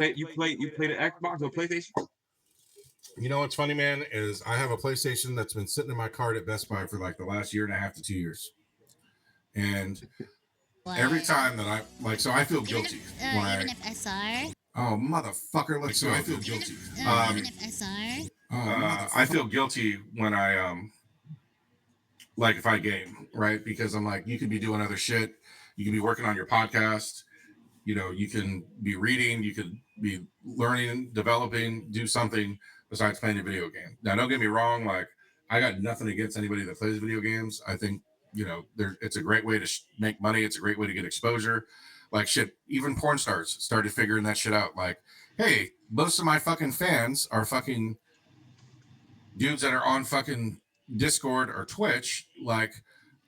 You play the Xbox or PlayStation? You know what's funny, man, is I have a PlayStation that's been sitting in my cart at Best Buy for like the last year and a half to 2 years. And every time that I like, so I feel guilty when even if SR. oh motherfucker, let's go. I feel guilty. Even if SR. I feel guilty when I like if I game, right? Because I'm like, you could be doing other shit. You can be working on your podcast. You know, you can be reading. You could be learning, developing, do something besides playing a video game. Now, don't get me wrong. Like, I got nothing against anybody that plays video games. I think, you know, it's a great way to make money. It's a great way to get exposure. Like shit, even porn stars started figuring that shit out. Like, hey, most of my fucking fans are fucking dudes that are on fucking Discord or Twitch. Like,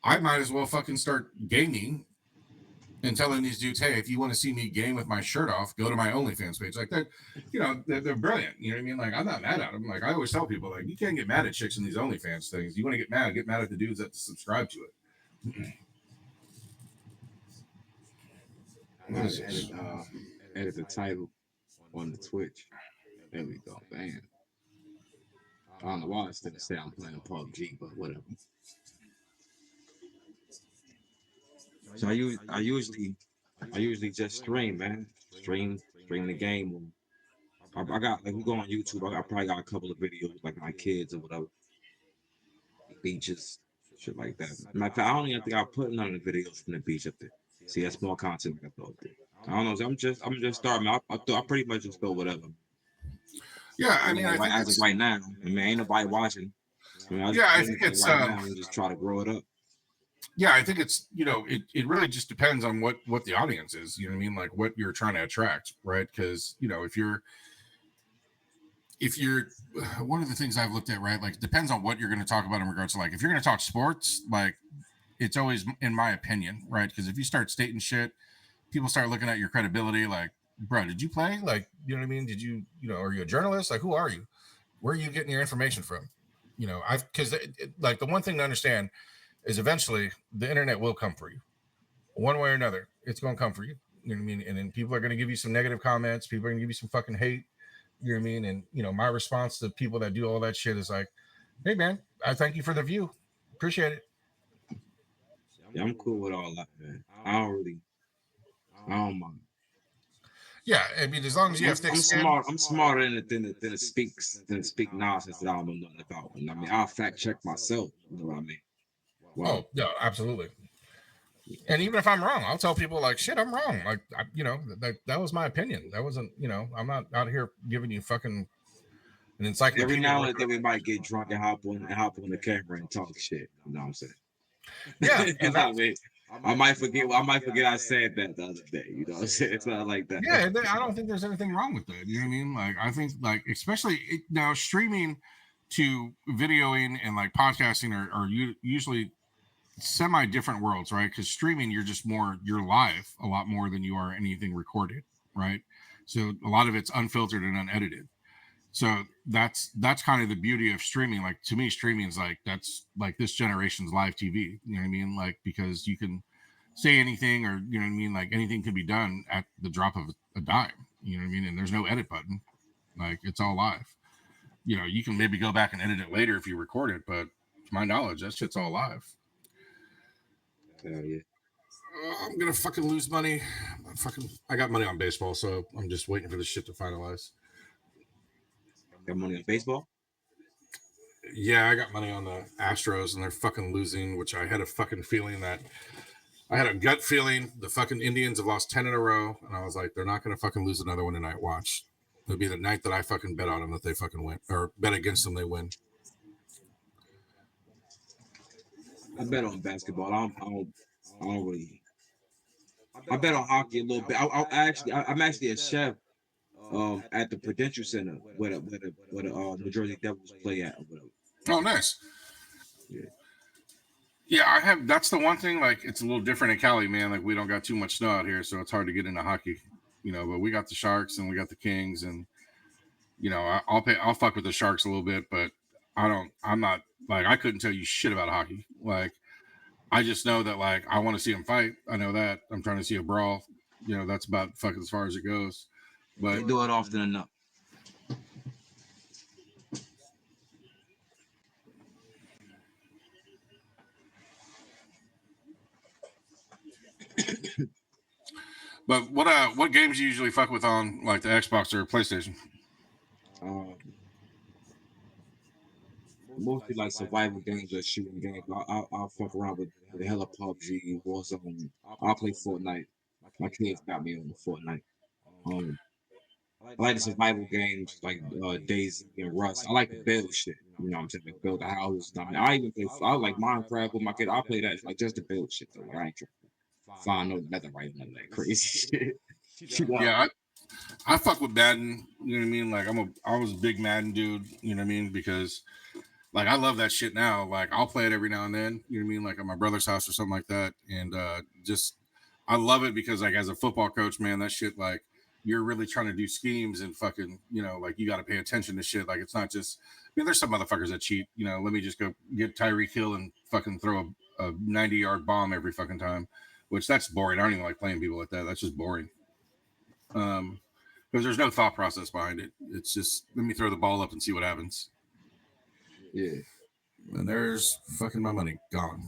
I might as well fucking start gaming and telling these dudes, hey, if you want to see me game with my shirt off, go to my OnlyFans page. Like that, you know, they're brilliant. You know what I mean? Like, I'm not mad at them. Like, I always tell people, like, you can't get mad at chicks in these OnlyFans things. You want to get mad at the dudes that subscribe to it. Edit the title on the Twitch. There we go. Bam. I don't know why I still say I'm playing PUBG, but whatever. So I usually just stream, man. Stream the game. I got like we go on YouTube. I probably got a couple of videos like my kids or whatever, beaches, shit like that. Matter of fact, I don't even think I put none of the videos from the beach up there. See, that's more content I throw up there. I don't know. So I'm just starting. I pretty much just throw whatever. Yeah, I mean, as of right now, I mean, ain't nobody watching. I think it's right now and just try to grow it up. Yeah, I think it's, you know, it really just depends on what the audience is. You know what I mean? Like what you're trying to attract, right? Because, you know, if you're one of the things I've looked at, right? Like, depends on what you're going to talk about in regards to, like, if you're going to talk sports, like, it's always, in my opinion, right? Because if you start stating shit, people start looking at your credibility. Like, bro, did you play? Like, you know what I mean? Did you, you know, are you a journalist? Like, who are you? Where are you getting your information from? You know, because like the one thing to understand is eventually the internet will come for you, one way or another. It's going to come for you. You know what I mean? And then people are going to give you some negative comments. People are going to give you some fucking hate. You know what I mean? And, you know, my response to people that do all that shit is like, hey, man, I thank you for the view. Appreciate it. Yeah, I'm cool with all that, man. I don't mind. Yeah, I mean, as long as you have thick skin. I'm smarter than to speak nonsense that I don't know nothing about. And I mean, I'll fact check myself. You know what I mean? Wow. Oh, yeah, absolutely. And even if I'm wrong, I'll tell people like, shit, I'm wrong. Like, you know, that was my opinion. That wasn't, you know, I'm not out here giving you fucking an encyclopedia. Every now and then we might get drunk and hop on the camera and talk shit. You know what I'm saying? Yeah. And I mean, I might forget I said that the other day. You know what I'm saying? It's not like that. Yeah, I don't think there's anything wrong with that. You know what I mean? Like, I think, like, especially now streaming to videoing and like podcasting are usually semi different worlds, right? Because streaming, you're live a lot more than you are anything recorded, right? So a lot of it's unfiltered and unedited. So that's kind of the beauty of streaming. Like, to me, streaming is like, that's like this generation's live TV. You know what I mean? Like, because you can say anything, or, you know what I mean? Like, anything can be done at the drop of a dime. You know what I mean? And there's no edit button. Like, it's all live. You know, you can maybe go back and edit it later if you record it, but to my knowledge, that shit's all live. Hell yeah. I'm gonna fucking lose money. I got money on baseball, so I'm just waiting for this shit to finalize. Got money on baseball? Yeah, I got money on the Astros, and they're fucking losing, which I had a fucking feeling that I had a gut feeling the fucking Indians have lost 10 in a row, and I was like, they're not gonna fucking lose another one tonight. Watch. It'll be the night that I fucking bet on them that they fucking win, or bet against them they win. I bet on basketball. I don't really. I bet on hockey a little bit. I'm actually a chef at the Prudential Center where the New Jersey Devils play at or whatever. Oh, nice. Yeah, I have. That's the one thing. Like, it's a little different in Cali, man. Like, we don't got too much snow out here, so it's hard to get into hockey. You know, but we got the Sharks and we got the Kings, and, you know, I'll fuck with the Sharks a little bit, but I'm not, like, I couldn't tell you shit about hockey. Like, I just know that, like, I want to see them fight. I know that. I'm trying to see a brawl. You know, that's about fucking as far as it goes. But They do it often enough. what games you usually fuck with on like the Xbox or PlayStation? Um, Mostly like survival games or shooting games. I'll fuck around with hella PUBG, Warzone. I'll play Fortnite. My kids got me on Fortnite. Um, I like the survival games like DayZ and Rust. I like to build shit. You know what I'm saying? Like build a house. I mean, I even play. I like Minecraft with my kid. I play that like just to build shit. Though. Like, I ain't trying to find no nothing right, none of that crazy shit. You know? Yeah, I fuck with Madden. You know what I mean? Like I was a big Madden dude. You know what I mean? Because like I love that shit now. Like I'll play it every now and then. You know what I mean? Like at my brother's house or something like that. And just I love it because like as a football coach, man, that shit like you're really trying to do schemes and fucking, you know, like you got to pay attention to shit. Like it's not just. I mean, there's some motherfuckers that cheat. You know, let me just go get Tyreek Hill and fucking throw a 90-yard bomb every fucking time, which that's boring. I don't even like playing people like that. That's just boring. Because there's no thought process behind it. It's just let me throw the ball up and see what happens. Yeah. And there's fucking my money gone.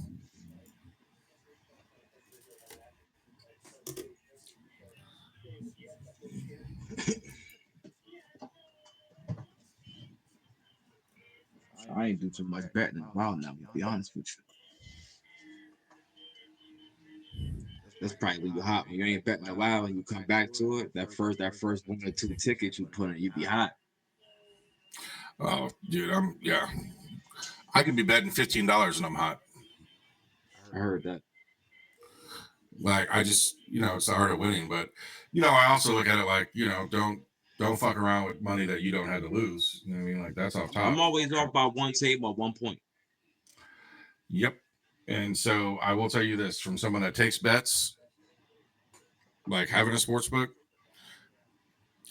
I ain't do too much betting in a while now. To be honest with you, that's probably when you hot. When you ain't betting in a while and you come back to it, that first 1 or 2 tickets you put in, you be hot. Oh, dude, I could be betting $15 and I'm hot. I heard that. Like I just, you know, it's the art of winning. But you know, I also look at it like, you know, don't fuck around with money that you don't have to lose. You know what I mean? Like that's off top. I'm always off by one table or 1 point. Yep. And so I will tell you this from someone that takes bets, like having a sports book,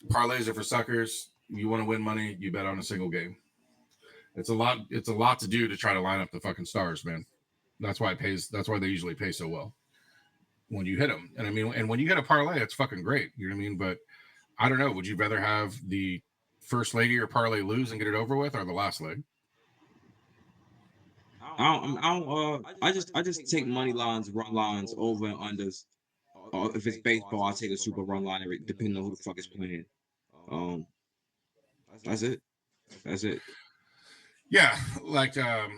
parlays are for suckers. You want to win money, you bet on a single game. It's a lot to do to try to line up the fucking stars, man. That's why it pays. That's why they usually pay so well when you hit them. And I mean, and when you hit a parlay, it's fucking great. You know what I mean? But I don't know. Would you rather have the first leg of your parlay lose and get it over with, or the last leg? I just take money lines, run lines, over and unders. Or if it's baseball, I take a super run line, depending on who the fuck is playing. Um, that's it. That's it. Yeah, like God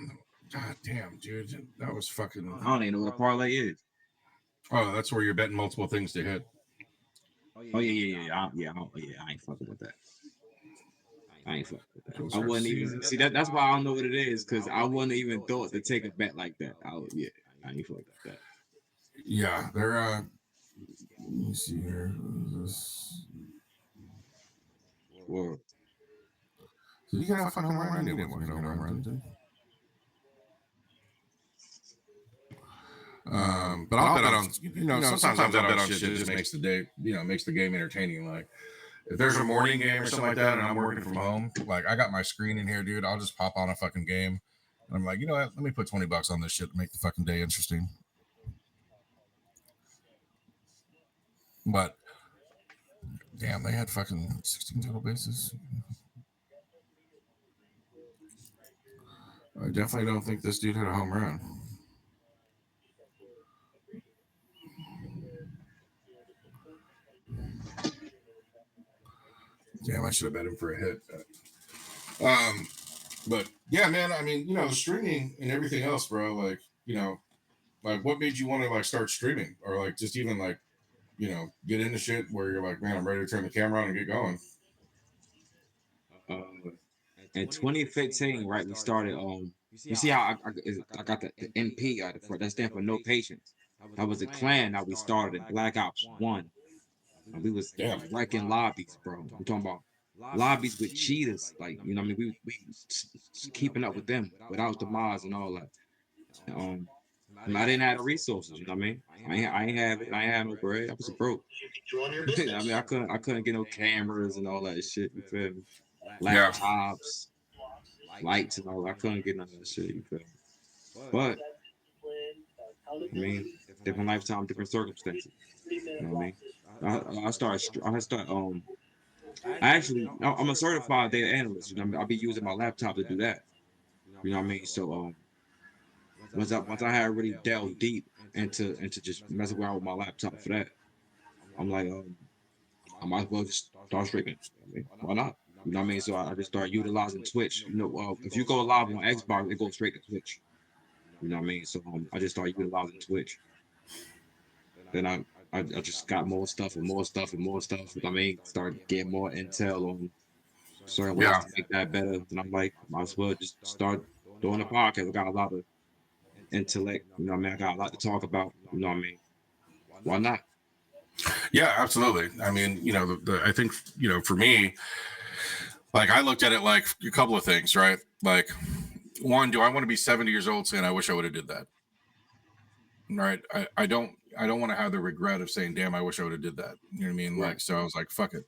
damn, dude, that was fucking. I don't even know what a parlay is. Oh, that's where you're betting multiple things to hit. Oh I ain't fucking with that. I ain't fucking with that. We'll I start wouldn't seeing even it. see that. That's why I don't know what it is, because I wouldn't even thought to take a bet like that. I ain't fucking with that. Yeah, they're. Let me see here. Well, So you got a fucking home run anymore. You know, home run, dude. But I'll bet on, you know, sometimes I'll bet on shit that just makes the day, you know, makes the game entertaining. Like if there's a morning game or something like that and I'm working from home, like I got my screen in here, dude, I'll just pop on a fucking game. And I'm like, you know what? Let me put $20 on this shit to make the fucking day interesting. But damn, they had fucking 16 total bases. I definitely don't think this dude had a home run. Damn, I should have bet him for a hit. But yeah, man, I mean, you know, the streaming and everything else, bro, like, you know, like what made you want to like start streaming or like just even like, you know, get into shit where you're like, man, I'm ready to turn the camera on and get going. uh, in 2015, right, we started. You see how I got the NP out of front. That stands for no patience. That was a clan that we started in Black Ops 1. And we was Damn. wrecking lobbies, bro. I'm talking about lobbies with cheaters. Like, you know what I mean? We keeping up with them without the mods and all that. Um, and I didn't have the resources, you know what I mean? I ain't have no bread. I was broke. I mean, I couldn't get no cameras and all that shit. You feel me? Yeah. Laptops, lights and all that. I couldn't get none of that shit. You feel me? But I mean, different lifetime, different circumstances. You know what I mean? I started. I'm a certified data analyst. You know, what I mean, I'll be using my laptop to do that. You know what I mean? So once I had really delved deep into just messing around with my laptop for that, I'm like, I might as well just start streaming. I mean, why not? You know what I mean? So I just started utilizing Twitch. You know, if you go live on Xbox, it goes straight to Twitch. You know what I mean? So I just started utilizing Twitch. Then I just got more stuff and more stuff and more stuff. You know what I mean? Started getting more intel on certain ways Yeah. to make that better. Then I'm like, might as well just start doing a podcast. I got a lot of intellect. You know what I mean? I got a lot to talk about. You know what I mean? Why not? Yeah, absolutely. I mean, you know, I think, you know, for me, like I looked at it like a couple of things, right? Like, one, do I want to be 70 years old saying I wish I would have did that? Right. I don't want to have the regret of saying, damn, I wish I would have did that. You know what I mean? Right. Like, so I was like, fuck it.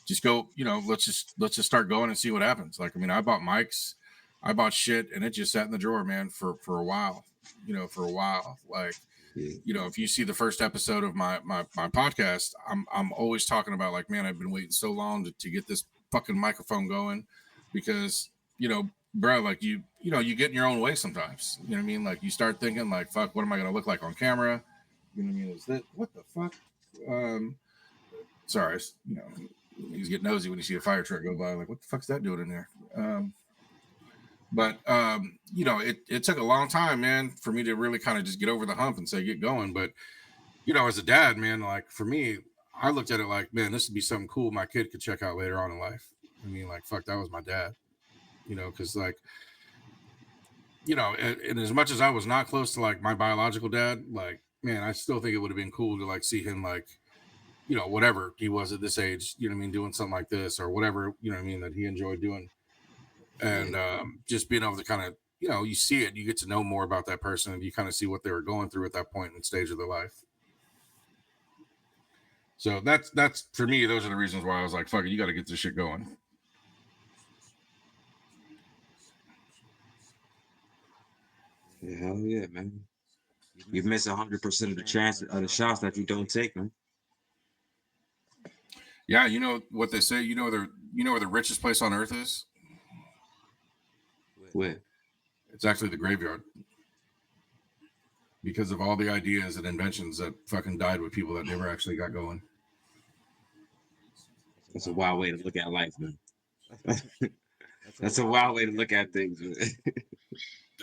Just go, you know, let's just start going and see what happens. Like, I mean, I bought mics, I bought shit, and it just sat in the drawer, man, for a while. You know, for a while. Like, Yeah. you know, if you see the first episode of my podcast, I'm always talking about like, man, I've been waiting so long to get this fucking microphone going because, you know, bro, like you know, you get in your own way sometimes. You know what I mean? Like you start thinking like, fuck, what am I gonna look like on camera? You know what I mean? Is that what the fuck? Sorry, you know, you get nosy when you see a fire truck go by, like, what the fuck's that doing in there? But you know, it took a long time, man, for me to really kind of just get over the hump and say get going. But you know, as a dad, man, like for me, I looked at it like, man, this would be something cool my kid could check out later on in life. I mean, like, fuck, that was my dad. You know, because like, you know, and as much as I was not close to like my biological dad, like, man, I still think it would have been cool to like see him like, you know, whatever he was at this age, you know what I mean, doing something like this or whatever, you know what I mean, that he enjoyed doing. And just being able to kind of, you know, you see it, you get to know more about that person and you kind of see what they were going through at that point and stage of their life. So that's for me, those are the reasons why I was like, fuck it, you got to get this shit going. Yeah, hell yeah, man. You miss 100% of the chance of the shots that you don't take, man. Yeah, you know what they say, you know where the richest place on earth is? Where? It's actually the graveyard. Because of all the ideas and inventions that fucking died with people that never actually got going. That's a wild way to look at life, man. That's a wild way to look at things, man.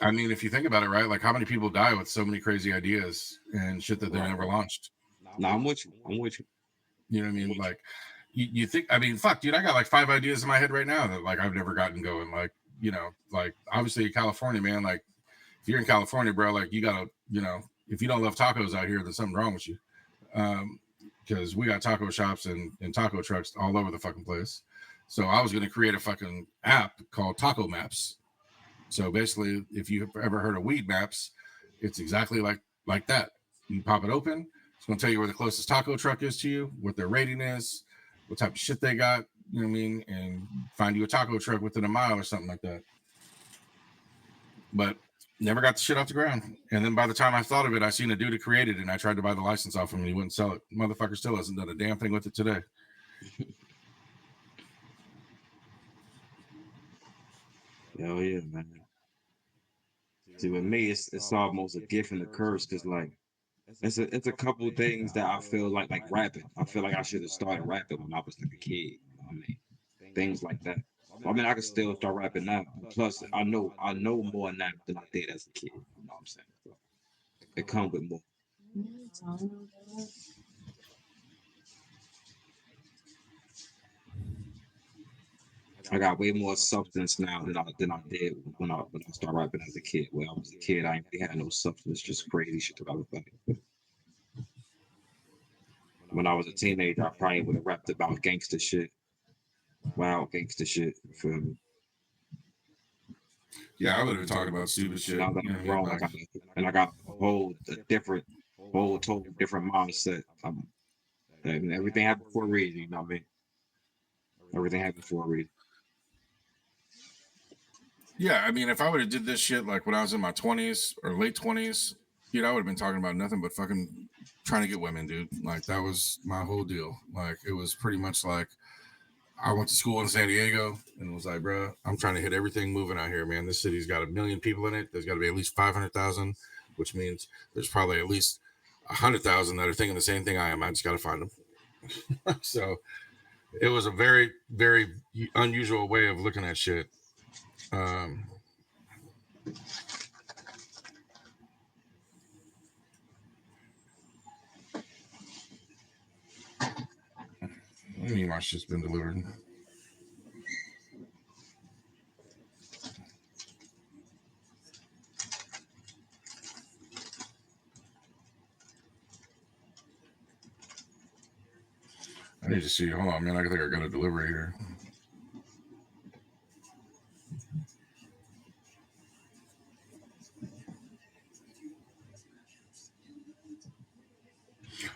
I mean, if you think about it, right? Like how many people die with so many crazy ideas and shit that they never launched? No, I'm with you. I'm with you. You know what I mean? Like you think, I mean, fuck, dude, I got like 5 ideas in my head right now that like I've never gotten going. Like, you know, like obviously California, man, like if you're in California, bro, like you gotta, you know, if you don't love tacos out here, then something's wrong with you. Because we got taco shops and taco trucks all over the fucking place. So I was going to create a fucking app called Taco Maps. So basically, if you've ever heard of Weed Maps, it's exactly like that. You pop it open. It's going to tell you where the closest taco truck is to you, what their rating is, what type of shit they got, you know what I mean, and find you a taco truck within a mile or something like that. But never got the shit off the ground. And then by the time I thought of it, I seen a dude who created it, and I tried to buy the license off him, and he wouldn't sell it. Motherfucker still hasn't done a damn thing with it today. Hell yeah, man. See, with me, it's almost a gift and a curse because like it's a couple of things that I feel like rapping. I feel like I should have started rapping when I was like a kid. You know what I mean, things like that. I mean, I can still start rapping now. Plus, I know more now than I did as a kid. You know what I'm saying? So it comes with more. I got way more substance now than I did when I started rapping as a kid. When I was a kid, I ain't really had no substance, just crazy shit that I was like. When I was a teenager, I probably would have rapped about gangster shit, wild gangster shit. You feel me? Yeah, I would have been talking about stupid shit. Now that You know I'm what I mean? grown, Like, I got a total different mindset. And everything happened for a reason. You know what I mean? Everything happened for a reason. yeah, I mean, if I would have did this shit like when I was in my 20s or late 20s, dude, I would have been talking about nothing but fucking trying to get women, dude. Like that was my whole deal. Like it was pretty much like I went to school in San Diego and was like, bro, I'm trying to hit everything moving out here, man. This city's got 1 million people in it. There's got to be at least 500,000, which means there's probably at least 100,000 that are thinking the same thing I am. I just got to find them. So it was a very, very unusual way of looking at shit. What do you mean my shit's been delivered? I need to see. Hold on, man. I think I got a delivery here.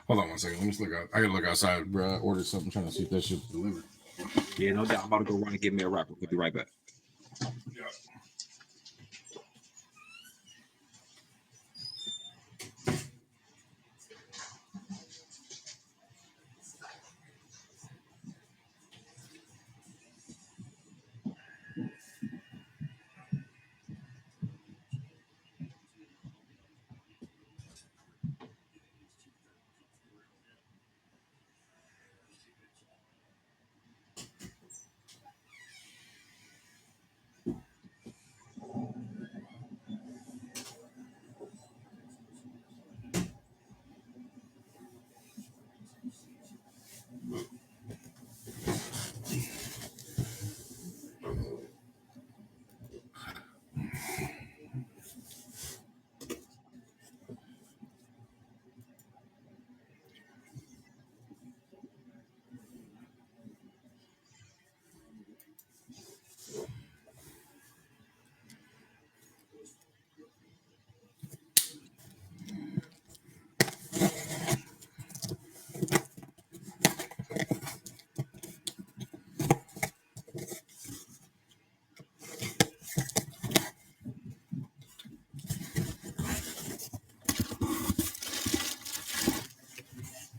Hold on 1 second. Let me just look out. I gotta look outside, bro. I ordered something, trying to see if that shit's delivered. Yeah, no doubt. I'm about to go run and get me a rapper. We'll be right back. Yeah.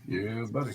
Yeah, buddy.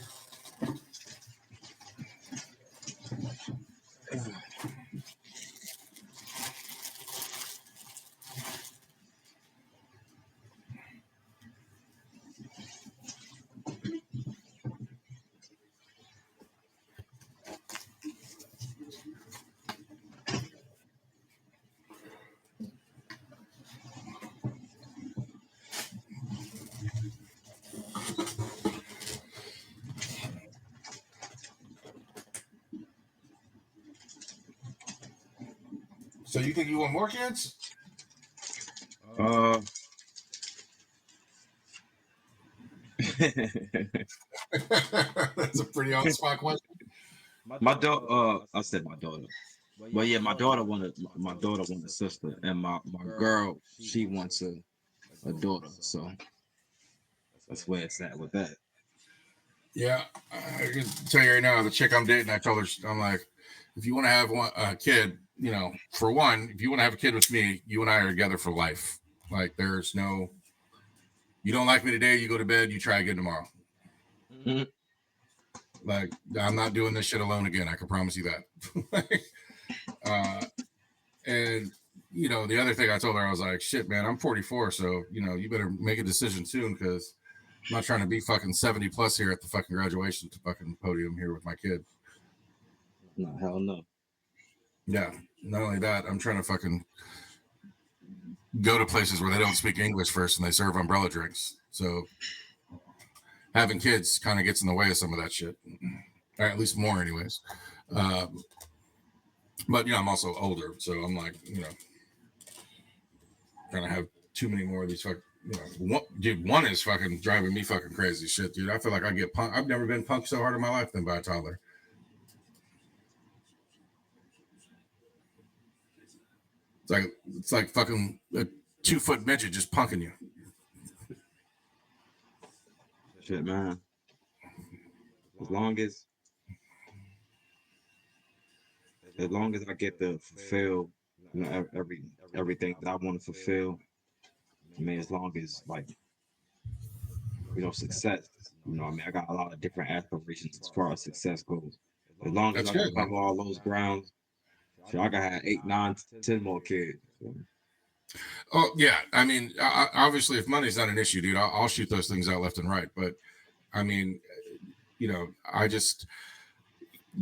So you think you want more kids? That's a pretty on spot question. My daughter, I said my daughter. Well, yeah, my daughter wanted a sister, and my girl, she wants a daughter. So that's where it's at with that. Yeah, I can tell you right now, the chick I'm dating, I told her, I'm like, if you want to have a kid, you know, for one, if you want to have a kid with me, you and I are together for life. Like, there's no, you don't like me today, you go to bed, you try again tomorrow. Mm-hmm. Like, I'm not doing this shit alone again. I can promise you that. And you know, the other thing I told her, I was like, shit, man, I'm 44, so you know, you better make a decision soon because I'm not trying to be fucking 70 plus here at the fucking graduation to fucking podium here with my kid. No, hell no. Yeah. Not only that, I'm trying to fucking go to places where they don't speak English first and they serve umbrella drinks. So having kids kind of gets in the way of some of that shit, or at least more, anyways. But you know, I'm also older, so I'm like, you know, trying to have too many more of these fucking. You know, one is fucking driving me fucking crazy shit, dude. I feel like I get punked. I've never been punked so hard in my life than by a toddler. It's like fucking a 2-foot midget just punking you. Shit, man. As long as I get to fulfill, you know, everything that I want to fulfill. I mean, as long as like, you know, success. You know, I mean, I got a lot of different aspirations as far as success goes. As long as That's I can good, man. cover all those grounds, so I can have 8, 9, 10 more kids. So, Oh yeah, I mean, obviously, if money's not an issue, dude, I'll shoot those things out left and right. But I mean, I just,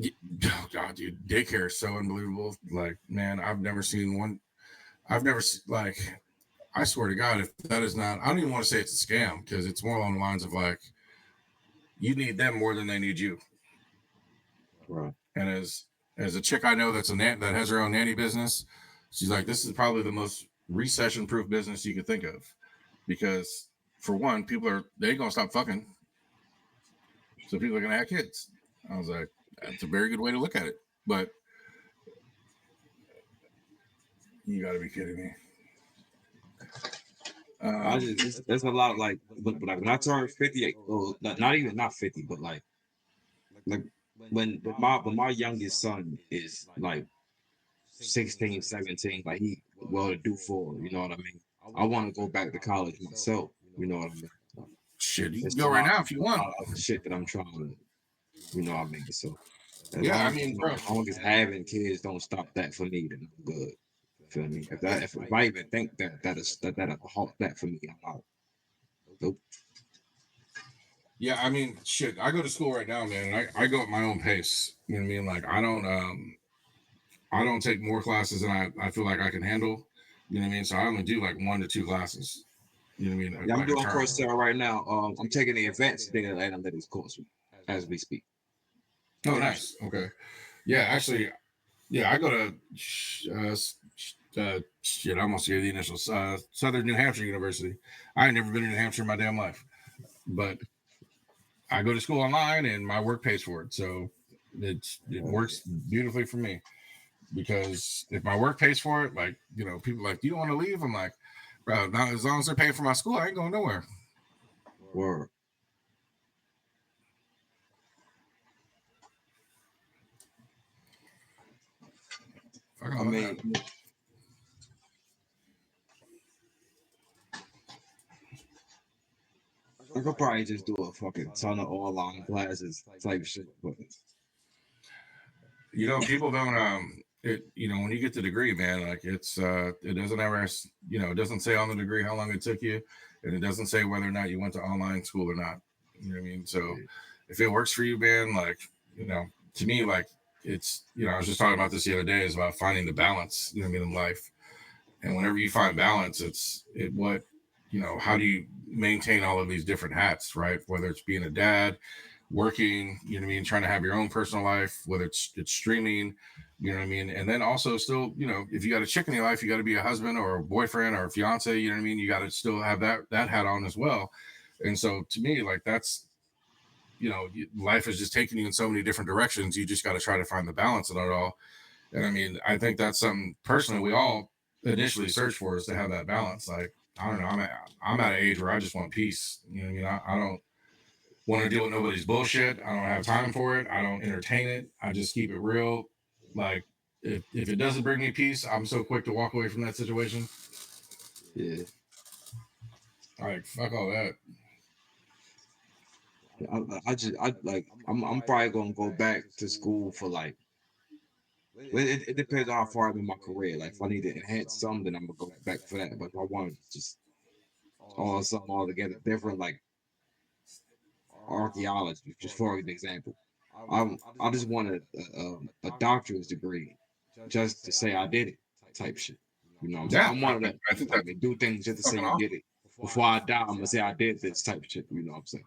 oh god, dude, daycare is so unbelievable. Like, man, I've never seen one. Like, I swear to God, if that is not, I don't even want to say it's a scam because it's more along the lines of like, you need them more than they need you. right. And as a chick I know that has her own nanny business, she's like, this is probably the most recession-proof business you could think of, because for one, they ain't gonna stop fucking, so people are gonna have kids. I was like, that's a very good way to look at it, but you got to be kidding me. I just there's a lot of like when I turned 58, or not 50, but like when my youngest son is like 16, 17, like he well to do for, you know what I mean? I want to go back to college myself, you know what I mean? Shit, you can It's go right now if you a want. lot of other shit that I'm trying to, you know what I mean? So Yeah, I mean, bro. as long as having kids don't stop that for me, then I'm good. Feel me? If I even think that'll halt that for me, I'm out. Nope. Yeah, I mean, shit. I go to school right now, man. And I go at my own pace. You know what I mean? Like, I don't take more classes than I feel like I can handle. You know what I mean? So I only do like 1 to 2 classes. You know what I mean? Yeah, I'm Like a doing term. Coursera right now. I'm taking the advanced data analytics course as we speak. Oh, nice. Okay. Yeah, actually, yeah, I go to shit. I almost gave the initials. Southern New Hampshire University. I ain't never been to New Hampshire in my damn life, but I go to school online and my work pays for it. So it works beautifully for me, because if my work pays for it, like, people are like, do you want to leave? I'm like, bro, now as long as they're paying for my school, I ain't going nowhere. Word. I mean, I could probably just do a fucking ton of online classes type shit, but People don't when you get the degree, man, like it doesn't ever it doesn't say on the degree how long it took you, and it doesn't say whether or not you went to online school or not. You know what I mean? So if it works for you, man, like, to me, like, it's, I was just talking about this the other day, is about finding the balance, you know what I mean, in life. And whenever you find balance, how do you maintain all of these different hats, right? Whether it's being a dad, working, you know what I mean, trying to have your own personal life, whether it's streaming, you know what I mean, and then also still, if you got a chick in your life, you got to be a husband or a boyfriend or a fiance, you know what I mean, you got to still have that hat on as well. And so to me, like, that's, life is just taking you in so many different directions. You just got to try to find the balance in it all. And I mean, I think that's something personally we all initially search for, is to have that balance. Like, I don't know, I'm at an age where I just want peace. You know what I mean? I don't want to deal with nobody's bullshit. I don't have time for it. I don't entertain it. I just keep it real. Like, if it doesn't bring me peace, I'm so quick to walk away from that situation. yeah. Like, fuck all that. I'm probably gonna go back to school for like. Well, it depends on how far I'm in my career. Like if I need to enhance something, then I'm gonna go back for that. But if I want to just something altogether different, like archaeology, just for an example, I just want a doctorate degree just to say I did it, type shit. You know what I'm saying? Yeah, I'm one of them. I think Like that's do things just to say fucking you awesome. did it. Before I die, I'm gonna say I did this type of shit. You know what I'm saying?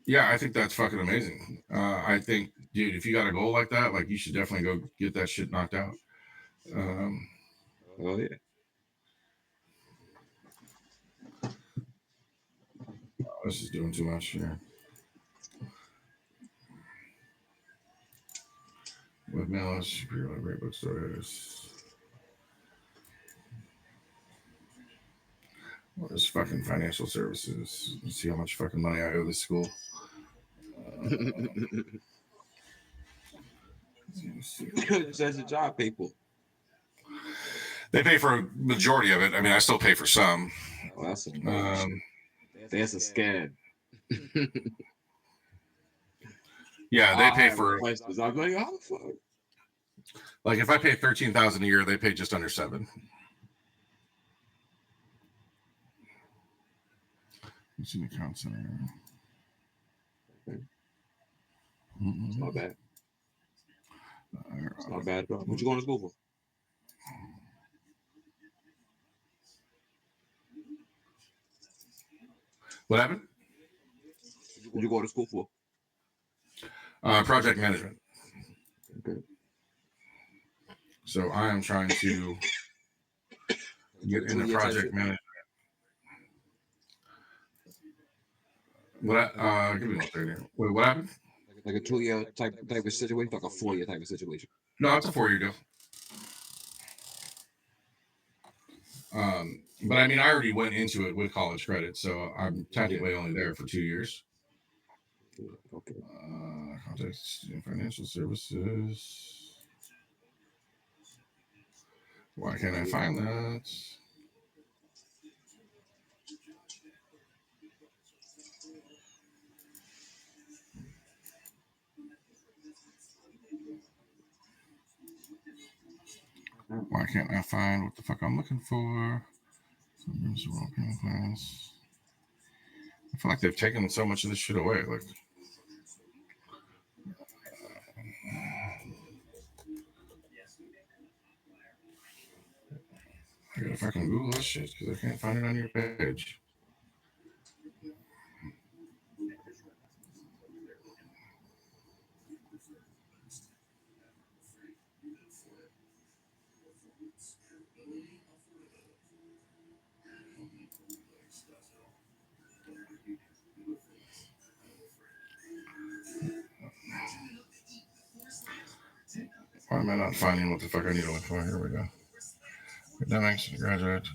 Yeah, I think that's fucking amazing. I think, dude, if you got a goal like that, like, you should definitely go get that shit knocked out. Oh yeah. This is doing too much here. With malice, superior great bookstores. What is fucking financial services? Let's see how much fucking money I owe this school. That's a job, people. They pay for a majority of it. I mean, I still pay for some. Oh, that's some bullshit. That's a scam. Yeah, they I pay have for questions. I'm like, oh fuck. like if I pay $13,000 a year, they pay just under $7,000. It's in the account center. It's not bad. It's not bad, bro. What you going to school for? What happened? What you go to school for? Project management. Okay. So I am trying to get into project management. What? Give me 1 second. Wait, what happened? Like a 2-year type of situation, like a 4-year type of situation. No, it's a 4-year deal. But I mean, I already went into it with college credit, so I'm technically only there for 2 years. Okay. Context in financial services. Why can't I find that? Why can't I find what the fuck I'm looking for? Plans. I feel like they've taken so much of this shit away. Like, I gotta fucking Google this shit because I can't find it on your page. Why am I not finding what the fuck I need to look for? Here we go. Academics, graduate.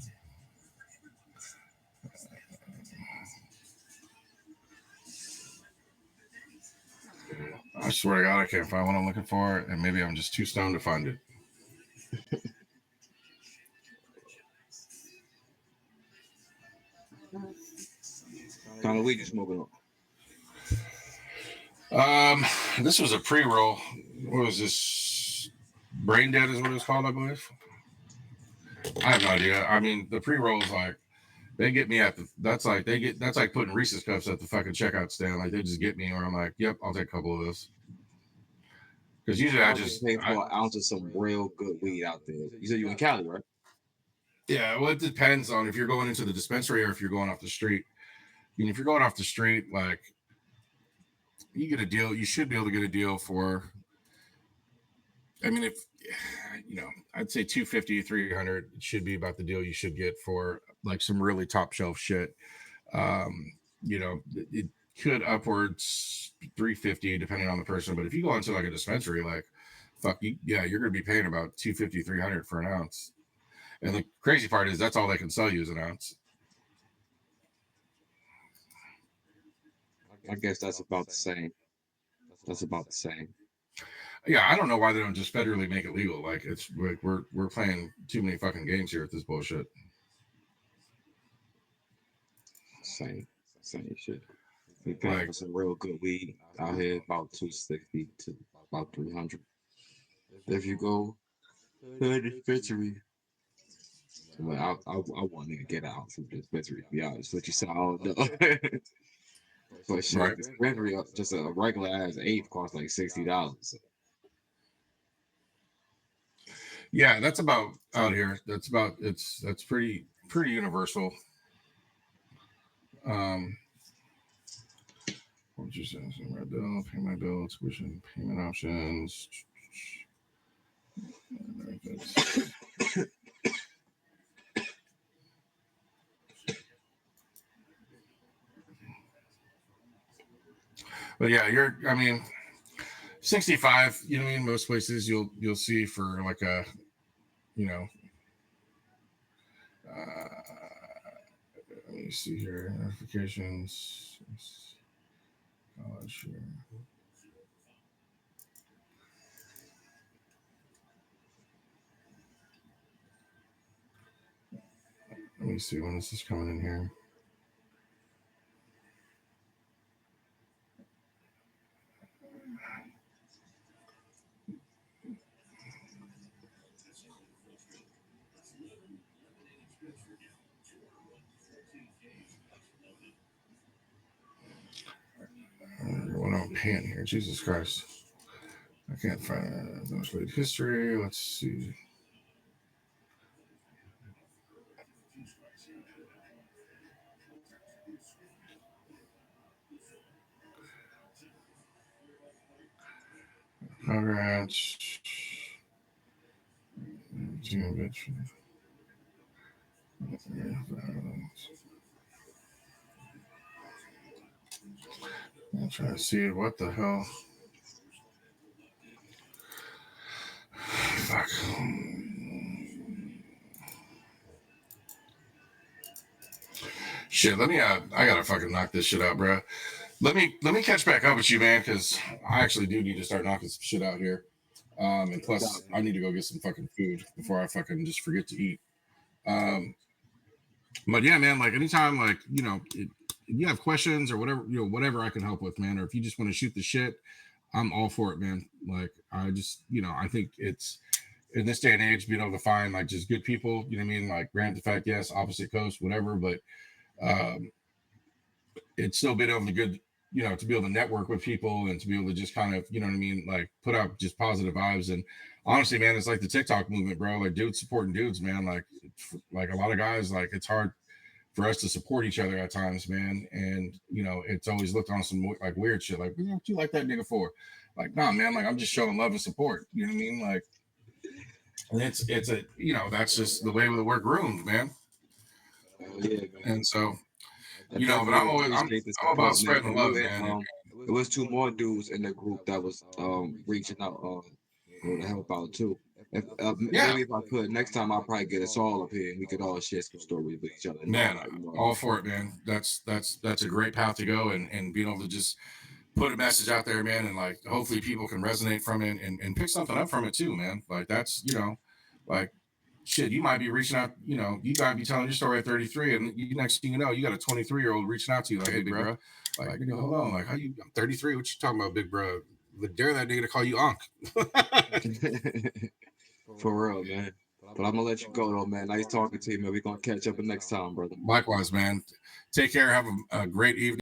I swear to God, I can't find what I'm looking for, and maybe I'm just too stoned to find it. Kind of weed you smoking on? This was a pre-roll. What was this? Brain Dead is what it's called, I believe. I have no idea. I mean, the pre-roll is like they get me at the. That's like putting Reese's cups at the fucking checkout stand. Like they just get me, where I'm like, yep, I'll take a couple of this. Because usually I just pay for an ounce of some real good weed out there. You said you in Cali, right? Yeah, well, it depends on if you're going into the dispensary or if you're going off the street. I mean, if you're going off the street, like you get a deal, you should be able to get a deal for. I mean, if I'd say 250, 300 should be about the deal you should get for like some really top shelf shit. It could upwards 350 depending on the person, but if you go into like a dispensary, like fuck you, yeah, you're gonna be paying about 250, 300 for an ounce. And the crazy part is that's all they can sell you is an ounce. I guess that's about the same. That's about the same. Yeah, I don't know why they don't just federally make it legal. Like it's like we're playing too many fucking games here with this bullshit. Same shit. We paying for some real good weed out here, about 260 to about 300. If you go to a dispensary, well, I want to get out from the dispensary. To be honest with you, so I don't know. But shit, Right. dispensary, just a regular ass eighth costs like $60. Yeah, that's about out here. That's pretty universal. What you saying? My bill, pay my bill, tuition, payment options. But yeah, I mean, 65, you know what I mean? Most places you'll see for like a, let me see here, notifications, college here. Let me see when this is coming in here. hand here. Jesus Christ. I can't find demonstrated history. Let's see. Congrats. I'm trying to see what the hell. Fuck. Shit, let me I gotta fucking knock this shit out, bro. Let me catch back up with you, man, because I actually do need to start knocking some shit out here. And plus I need to go get some fucking food before I fucking just forget to eat. But yeah, man, like anytime, like, you know, if you have questions or whatever, you know, whatever I can help with, man, or if you just want to shoot the shit, I'm all for it, man. Like, I just, you know, I think it's in this day and age, being able to find like just good people, you know what I mean? Like, granted, the fact, yes, opposite coast, whatever, but it's still been able to good, you know, to be able to network with people and to be able to just kind of, you know what I mean, like put out just positive vibes. And honestly, man, it's like the TikTok movement, bro. Like dudes supporting dudes, man. Like a lot of guys, like it's hard for us to support each other at times, man. And you know, it's always looked on some like weird shit, like what you like that nigga for? Like, nah, man, like I'm just showing love and support. You know what I mean? Like, and it's a, you know, that's just the way the work groomed, man. Yeah, man. And so, you know, but I'm about spreading the love, man. It was two more dudes in the group that was reaching out to help out too. If maybe if I could next time, I'll probably get us all up here and we could all share some stories with each other. Man, all for it, man. That's a great path to go, and being able to just put a message out there, man, and like hopefully people can resonate from it and pick something up from it too, man. Like that's, you know, like shit, you might be reaching out, you know, you might be telling your story at 33, and you next thing you know, you got a 23-year-old reaching out to you like, hey, big bro, like, you know, hold on, like, how you? I'm 33. What you talking about, big bro? Dare that nigga to call you Unc. For real, man. But I'm gonna let you go though, man. Nice talking to you, man. We're gonna catch up next time, brother. Likewise, man. Take care. Have a great evening.